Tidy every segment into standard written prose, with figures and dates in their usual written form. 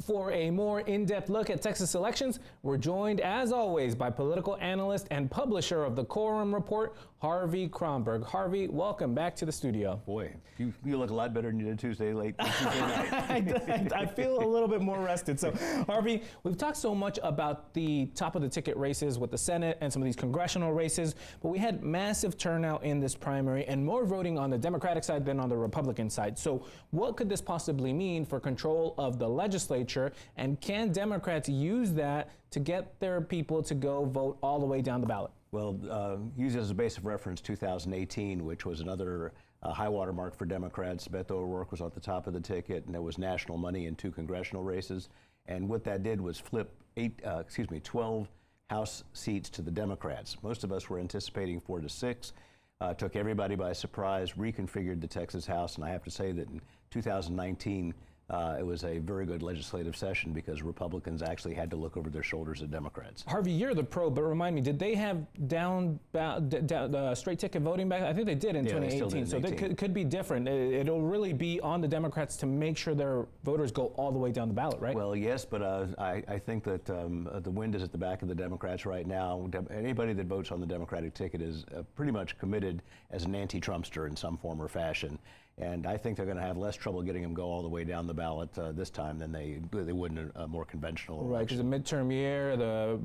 For a more in-depth look at Texas elections, we're joined, as always, by political analyst and publisher of the Quorum Report, Harvey Kronberg. Harvey, welcome back to the studio. Boy, you look a lot better than you did Tuesday night. I feel a little bit more rested. So, Harvey, we've talked so much about the top of the ticket races with the Senate and some of these congressional races, but we had massive turnout in this primary and more voting on the Democratic side than on the Republican side. So what could this possibly mean for control of the legislature? And can Democrats use that to get their people to go vote all the way down the ballot? Well, use it as a base of reference 2018, which was another high water mark for Democrats. Beto O'Rourke was at the top of the ticket, and there was national money in 2 congressional races. And what that did was flip 12 House seats to the Democrats. Most of us were anticipating 4 to 6. Took everybody by surprise, reconfigured the Texas House, and I have to say that in 2019, it was a very good legislative session because Republicans actually had to look over their shoulders at Democrats. Harvey, you're the pro, but remind me, did they have straight ticket voting back? I think they did in 2018, so it could be different. It'll really be on the Democrats to make sure their voters go all the way down the ballot, right? Well, yes, but I think that the wind is at the back of the Democrats right now. Anybody that votes on the Democratic ticket is pretty much committed as an anti-Trumpster in some form or fashion. And I think they're going to have less trouble getting them go all the way down the ballot this time than they would in a more conventional election. Right, because the midterm year, the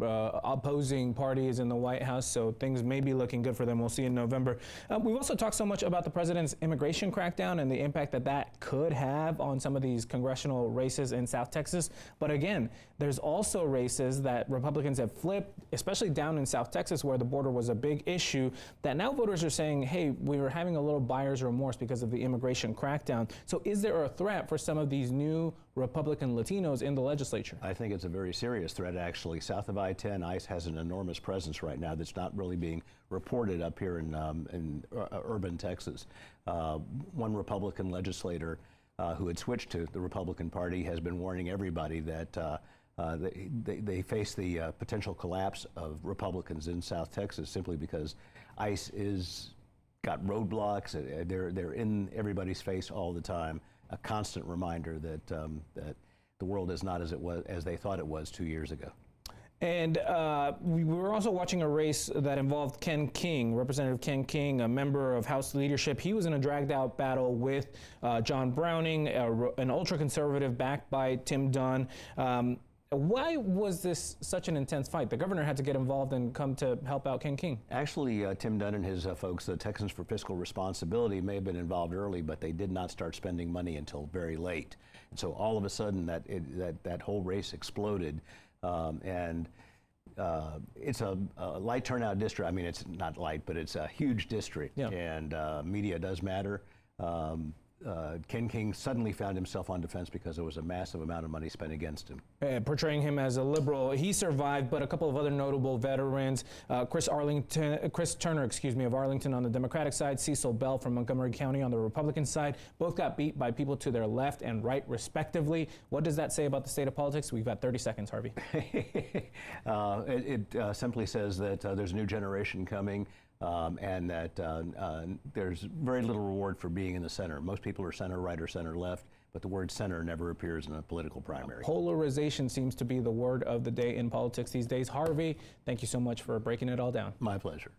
opposing party is in the White House, so things may be looking good for them. We'll see in November. We've also talked so much about the president's immigration crackdown and the impact that that could have on some of these congressional races in South Texas. But again, there's also races that Republicans have flipped, especially down in South Texas where the border was a big issue, that now voters are saying, hey, we were having a little buyer's remorse because of the immigration crackdown. So is there a threat for some of these new Republican Latinos in the legislature? I think it's a very serious threat, actually. South of I-10, ICE has an enormous presence right now that's not really being reported up here in urban Texas. One Republican legislator who had switched to the Republican Party has been warning everybody that they face the potential collapse of Republicans in South Texas simply because ICE got roadblocks. They're in everybody's face all the time. A constant reminder that that the world is not as they thought it was 2 years ago. And we were also watching a race that involved Ken King, Representative Ken King, a member of House leadership. He was in a dragged-out battle with John Browning, an ultra-conservative backed by Tim Dunn. Why was this such an intense fight? The governor had to get involved and come to help out Ken King. Actually, Tim Dunn and his folks, the Texans for Fiscal Responsibility, may have been involved early, but they did not start spending money until very late. And so all of a sudden, that whole race exploded. It's a light turnout district. I mean, it's not light, but it's a huge district, and media does matter. Ken King suddenly found himself on defense because there was a massive amount of money spent against him. Portraying him as a liberal. He survived, but a couple of other notable veterans, Chris Turner, of Arlington on the Democratic side, Cecil Bell from Montgomery County on the Republican side, both got beat by people to their left and right, respectively. What does that say about the state of politics? We've got 30 seconds, Harvey. It simply says that there's a new generation coming. And that there's very little reward for being in the center. Most people are center right or center left, but the word center never appears in a political primary. Polarization seems to be the word of the day in politics these days. Harvey, thank you so much for breaking it all down. My pleasure.